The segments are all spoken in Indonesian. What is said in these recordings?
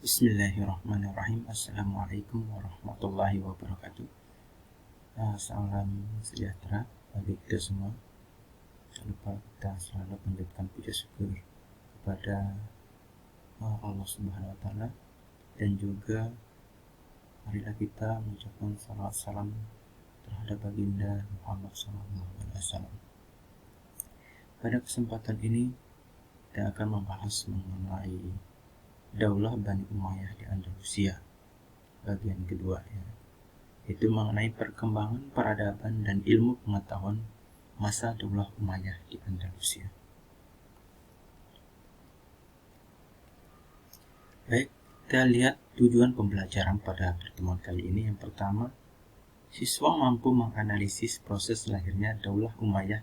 Bismillahirrahmanirrahim. Assalamualaikum warahmatullahi wabarakatuh. Salam sejahtera bagi kita semua. Jangan lupa kita selalu panjatkan puja syukur kepada Allah Subhanahu wa Ta'ala, dan juga marilah kita mengucapkan salawat salam terhadap baginda Muhammad SAW. Pada kesempatan ini kita akan membahas mengenai Daulah Bani Umayyah di Andalusia, bagian kedua, yaitu mengenai perkembangan peradaban dan ilmu pengetahuan masa Daulah Umayyah di Andalusia. Baik, kita lihat tujuan pembelajaran pada pertemuan kali ini. Yang pertama, siswa mampu menganalisis proses lahirnya Daulah Umayyah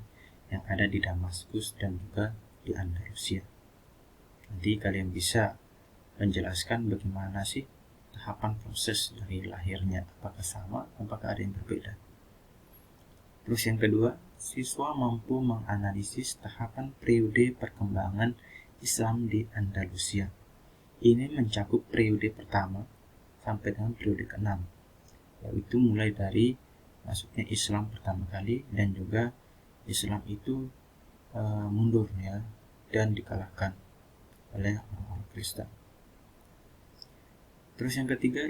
yang ada di Damaskus dan juga di Andalusia. Nanti kalian bisa menjelaskan bagaimana sih tahapan proses dari lahirnya, apakah sama, apakah ada yang berbeda. Terus yang kedua, siswa mampu menganalisis tahapan periode perkembangan Islam di Andalusia. Ini mencakup periode pertama sampai dengan periode ke-6, yaitu mulai dari masuknya Islam pertama kali dan juga Islam itu mundur dan dikalahkan oleh orang-orang Kristen. Terus yang ketiga,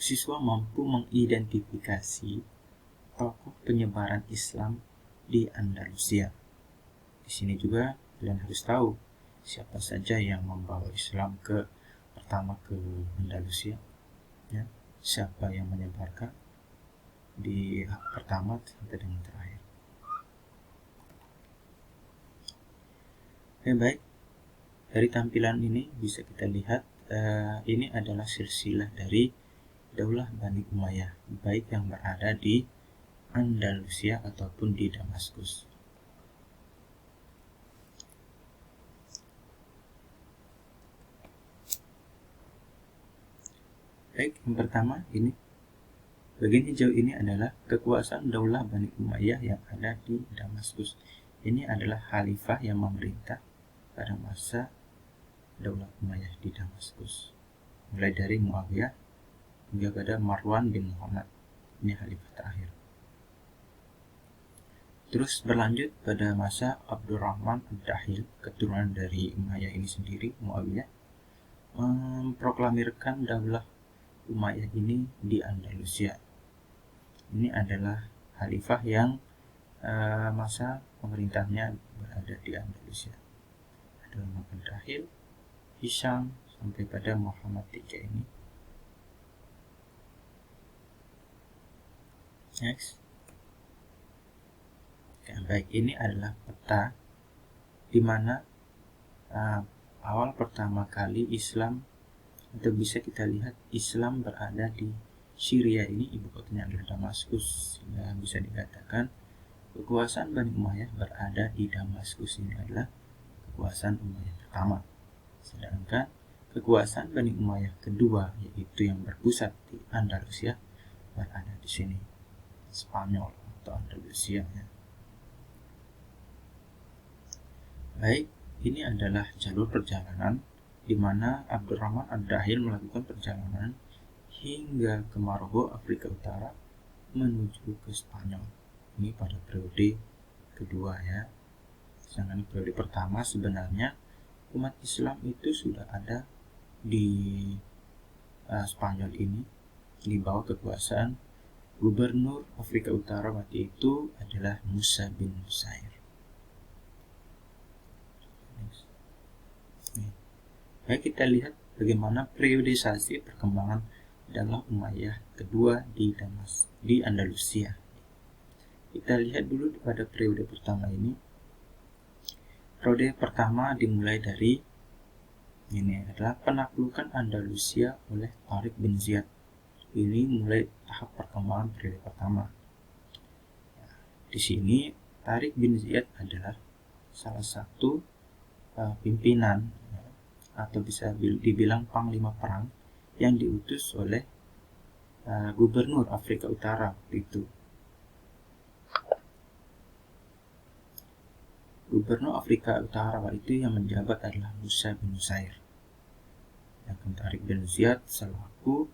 siswa mampu mengidentifikasi tokoh penyebaran Islam di Andalusia. Di sini juga kalian harus tahu siapa saja yang membawa Islam pertama ke Andalusia, siapa yang menyebarkan di pertama sampai dengan terakhir. Baik, dari tampilan ini bisa kita lihat ini adalah silsilah dari Daulah Bani Umayyah, baik yang berada di Andalusia ataupun di Damaskus. Baik, yang pertama ini, bagian hijau ini adalah kekuasaan Daulah Bani Umayyah yang ada di Damaskus. Ini adalah khalifah yang memerintah pada masa Daulah Umayyah di Damaskus, mulai dari Muawiyah hingga pada Marwan bin Muhammad. Ini khalifah terakhir. Terus berlanjut pada masa Abdurrahman Ad-Dahil, keturunan dari Umayyah ini sendiri, Muawiyah, memproklamirkan Daulah Umayyah ini di Andalusia. Ini adalah khalifah yang masa pemerintahnya berada di Andalusia. Abdurrahman Ad-Dahil, Hisham, sampai pada Muhammad III ini. Next. Baik, ini adalah peta di mana awal pertama kali Islam, atau bisa kita lihat Islam berada di Syria ini, ibu kotanya adalah Damaskus, sehingga bisa dikatakan kekuasaan Bani Umayyah berada di Damaskus ini adalah kekuasaan Umayyah pertama. Sedangkan kekuasaan Bani Umayyah kedua, yaitu yang berpusat di Andalusia, berada di sini, Spanyol atau Andalusia. Baik, ini adalah jalur perjalanan di mana Abdurrahman Ad-Dahil melakukan perjalanan hingga ke Maroko, Afrika Utara, menuju ke Spanyol. Ini pada periode kedua, Sedangkan periode pertama sebenarnya umat Islam itu sudah ada di Spanyol ini di bawah kekuasaan Gubernur Afrika Utara waktu itu adalah Musa bin Nusair. Baik, kita lihat bagaimana periodisasi perkembangan Daulah Umayyah kedua di Andalusia. Kita lihat dulu pada periode pertama ini. Periode pertama dimulai dari ini adalah penaklukan Andalusia oleh Tariq bin Ziyad. Ini mulai tahap perkembangan periode pertama. Di sini Tariq bin Ziyad adalah salah satu pimpinan atau bisa dibilang panglima perang yang diutus oleh Gubernur Afrika Utara waktu itu. Gubernur Afrika Utara waktu itu yang menjabat adalah Musa bin Nusair. Akan Tariq bin Ziyad selaku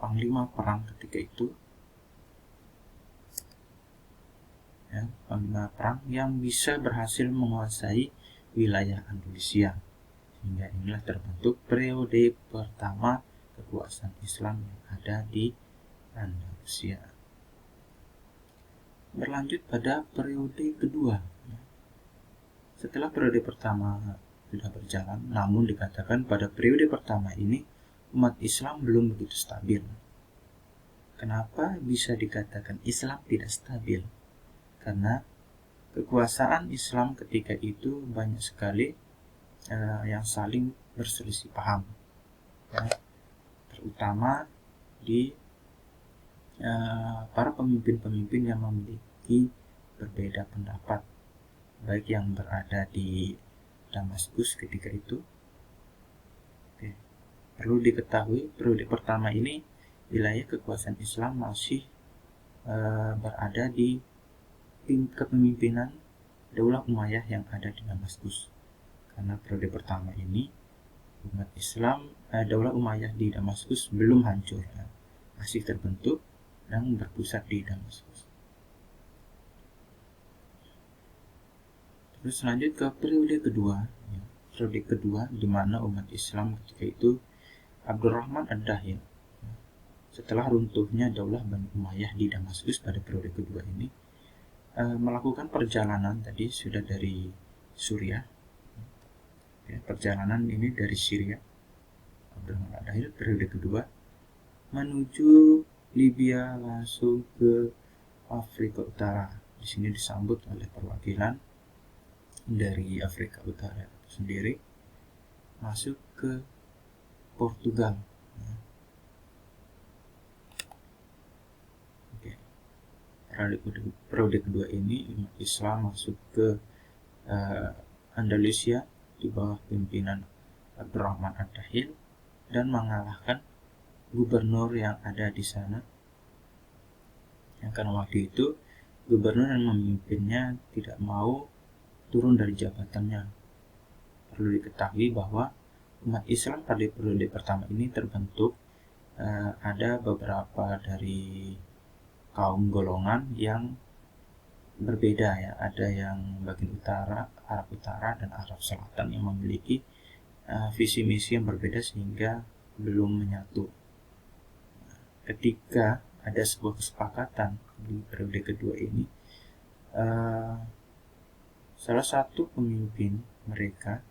panglima perang ketika itu, ya, panglima perang yang bisa berhasil menguasai wilayah Andalusia, sehingga inilah terbentuk periode pertama kekuasaan Islam yang ada di Andalusia. Berlanjut pada periode kedua. Setelah periode pertama sudah berjalan, namun dikatakan pada periode pertama ini umat Islam belum begitu stabil. Kenapa bisa dikatakan Islam tidak stabil? Karena kekuasaan Islam ketika itu banyak sekali yang saling berselisih paham, ya, terutama di para pemimpin-pemimpin yang memiliki berbeda pendapat, baik yang berada di Damaskus ketika itu. Oke. Perlu diketahui periode pertama ini wilayah kekuasaan Islam masih berada di kepemimpinan Daulah Umayyah yang ada di Damaskus. Karena periode pertama ini umat Islam, Daulah Umayyah di Damaskus belum hancur, ya, masih terbentuk dan berpusat di Damaskus. Terus lanjut ke periode kedua, ya. Periode kedua di mana umat Islam ketika itu Abdurrahman Ad-Dahil, ya, setelah runtuhnya Daulah Bani Umayyah di Damaskus pada periode kedua ini, melakukan perjalanan tadi sudah dari Suriah, ya, perjalanan ini dari Syria, Abdurrahman Ad-Dahil periode kedua menuju Libya langsung ke Afrika Utara. Di sini disambut oleh perwakilan dari Afrika Utara itu sendiri, masuk ke Portugal. Oke. Periode kedua ini umat Islam masuk ke Andalusia di bawah pimpinan Abdurrahman Ad-Dahil dan mengalahkan gubernur yang ada di sana, yang karena waktu itu gubernur yang memimpinnya tidak mau turun dari jabatannya. Perlu diketahui bahwa umat Islam pada periode pertama ini terbentuk ada beberapa dari kaum golongan yang berbeda, ya. Ada yang bagian utara, Arab Utara dan Arab Selatan yang memiliki visi misi yang berbeda sehingga belum menyatu. Ketika ada sebuah kesepakatan di periode kedua ini, salah satu pemimpin mereka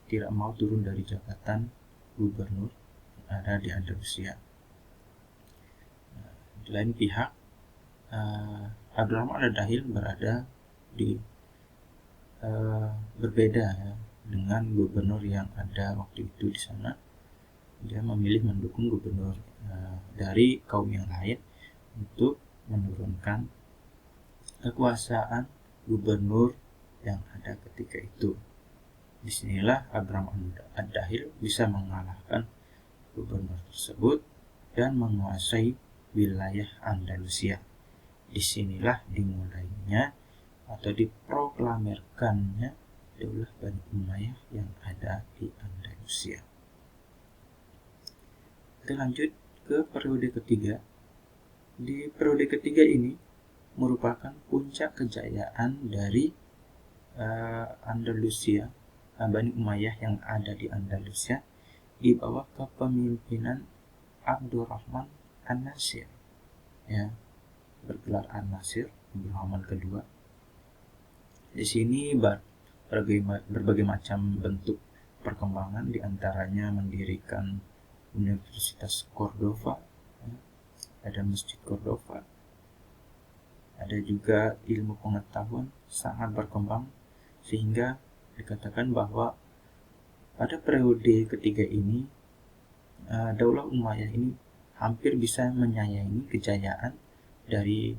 tidak mau turun dari jabatan gubernur yang ada di Andalusia. Di lain pihak, Abdurrahman Ad-Dahil berada di berbeda, ya, dengan gubernur yang ada waktu itu di sana. Dia memilih mendukung gubernur dari kaum yang lain untuk menurunkan kekuasaan gubernur yang ada ketika itu. Disinilah Abdurrahman Ad-Dahil bisa mengalahkan gubernur tersebut dan menguasai wilayah Andalusia. Disinilah dimulainya atau diproklamirkannya Daulah Bani Umayyah yang ada di Andalusia. Kita lanjut ke periode ketiga. Di periode ketiga ini merupakan puncak kejayaan dari Andalusia, Bani Umayyah yang ada di Andalusia di bawah kepemimpinan Abdurrahman An-Nasir, ya, bergelar An-Nasir, Abdurrahman kedua. Di sini berbagai macam bentuk perkembangan, diantaranya mendirikan Universitas Cordova, ya, ada Masjid Cordova, ada juga ilmu pengetahuan sangat berkembang, sehingga dikatakan bahwa pada periode ketiga ini Daulah Umayyah ini hampir bisa menyayangi kejayaan dari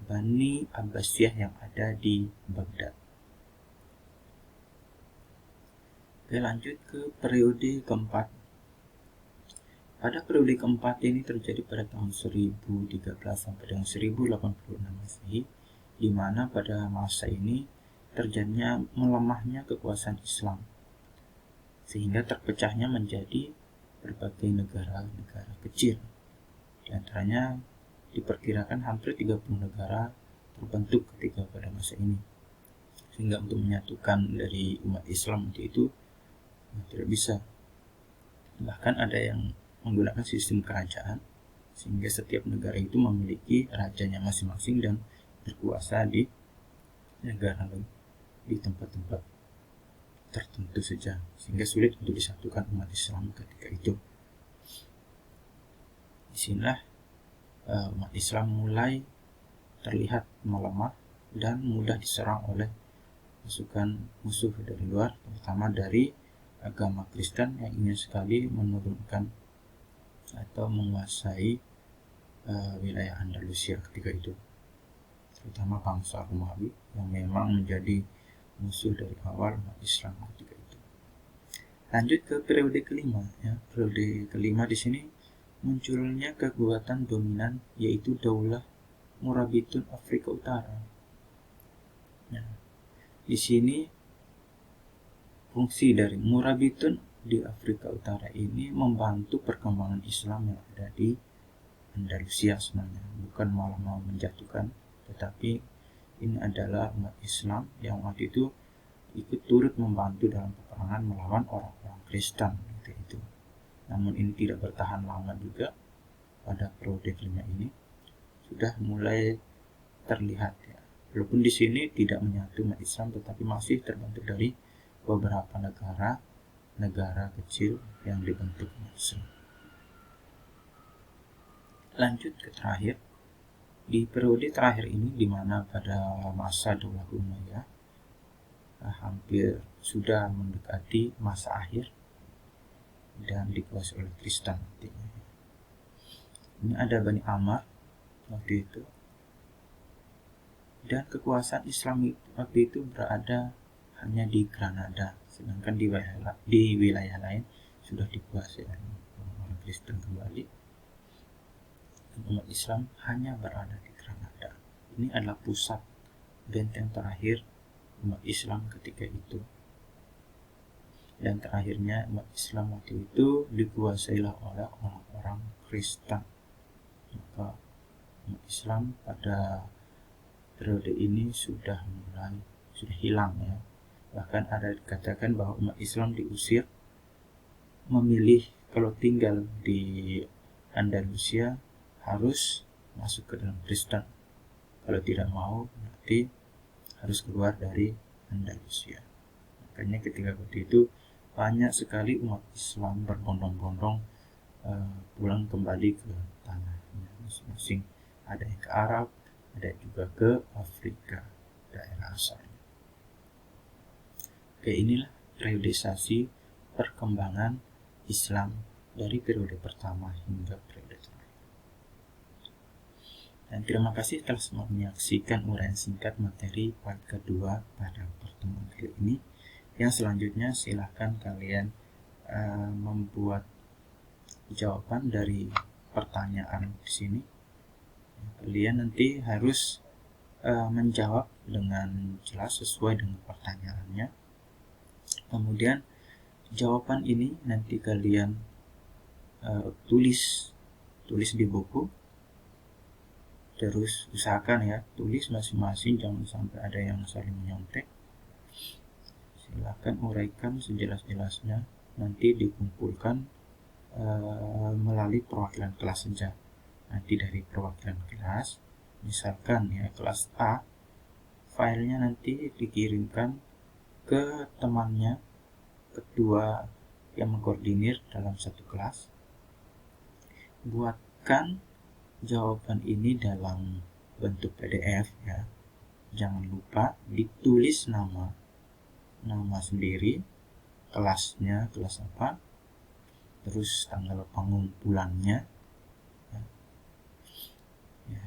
Bani Abbasiyah yang ada di Baghdad. Oke, lanjut ke periode keempat. Pada periode keempat ini terjadi pada tahun 1013 sampai dengan 1086 Masehi, di mana pada masa ini terjadinya melemahnya kekuasaan Islam. sehingga terpecahnya menjadi berbagai negara-negara kecil. Di antaranya diperkirakan hampir 30 negara terbentuk ketika pada masa ini, sehingga untuk menyatukan dari umat Islam itu tidak bisa. Bahkan ada yang menggunakan sistem kerajaan, sehingga setiap negara itu memiliki rajanya masing-masing dan berkuasa di negara di tempat-tempat tertentu saja, sehingga sulit untuk disatukan umat Islam ketika itu. Disinilah umat Islam mulai terlihat melemah dan mudah diserang oleh pasukan musuh dari luar, terutama dari agama Kristen yang ingin sekali menurunkan atau menguasai wilayah Andalusia ketika itu, terutama bangsa Romawi yang memang menjadi musuh dari awal umat Islam ketika itu. Lanjut ke periode kelima, ya. Periode kelima di sini munculnya kekuatan dominan, yaitu Daulah Murabitun Afrika Utara. Nah, di sini fungsi dari Murabitun di Afrika Utara ini membantu perkembangan Islam yang ada di Andalusia sebenarnya, bukan malah mau menjatuhkan, tetapi ini adalah umat Islam yang waktu itu ikut turut membantu dalam peperangan melawan orang-orang Kristen itu. Namun ini tidak bertahan lama juga. Pada periode kelima ini sudah mulai terlihat, ya. Walaupun di sini tidak menyatu umat Islam, tetapi masih terbentuk dari beberapa negara kecil yang dibentuk umat Islam. Lanjut ke terakhir, di periode terakhir ini, di mana pada masa Daulah Umayyah hampir sudah mendekati masa akhir dan dikuasai oleh Kristen. Ini ada Bani Ammar waktu itu, dan kekuasaan Islam waktu itu berada hanya di Granada, sedangkan di wilayah lain sudah dikuasai oleh orang Kristen kembali. Dan umat Islam hanya berada di Granada. Ini adalah pusat benteng terakhir umat Islam ketika itu. Dan terakhirnya umat Islam waktu itu dikuasailah oleh orang-orang Kristen. Maka umat Islam pada periode ini sudah hilang, ya. Bahkan ada dikatakan bahwa umat Islam diusir, memilih kalau tinggal di Andalusia harus masuk ke dalam Kristen, kalau tidak mau nanti harus keluar dari Andalusia. Makanya ketika waktu itu banyak sekali umat Islam berbondong-bondong pulang kembali ke tanahnya masing-masing. Ada yang ke Arab, ada juga ke Afrika, daerah asalnya. Oke, inilah periodisasi perkembangan Islam dari periode pertama hingga periode terakhir. Dan terima kasih telah semua menyaksikan uraian singkat materi part kedua pada pertemuan kali ini. Yang selanjutnya silahkan kalian membuat jawaban dari pertanyaan di sini. Kalian nanti harus menjawab dengan jelas sesuai dengan pertanyaannya. Kemudian jawaban ini nanti kalian tulis di buku. Terus usahakan, ya, tulis masing-masing, jangan sampai ada yang saling menyontek. Silakan uraikan sejelas-jelasnya, nanti dikumpulkan melalui perwakilan kelas saja. Nanti dari perwakilan kelas, misalkan ya kelas A, filenya nanti dikirimkan ke temannya, kedua yang mengkoordinir dalam satu kelas. Buatkan jawaban ini dalam bentuk PDF, ya. Jangan lupa ditulis nama sendiri, kelasnya kelas apa, terus tanggal pengumpulannya, ya.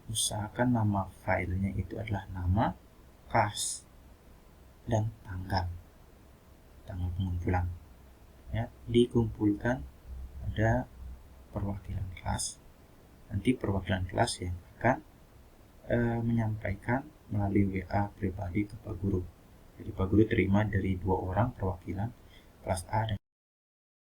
Usahakan nama filenya itu adalah nama, kelas, dan tanggal pengumpulan, ya. Dikumpulkan pada perwakilan kelas. Nanti perwakilan kelas yang akan menyampaikan melalui WA pribadi ke Pak Guru. Jadi Pak Guru terima dari 2 orang perwakilan, kelas A dan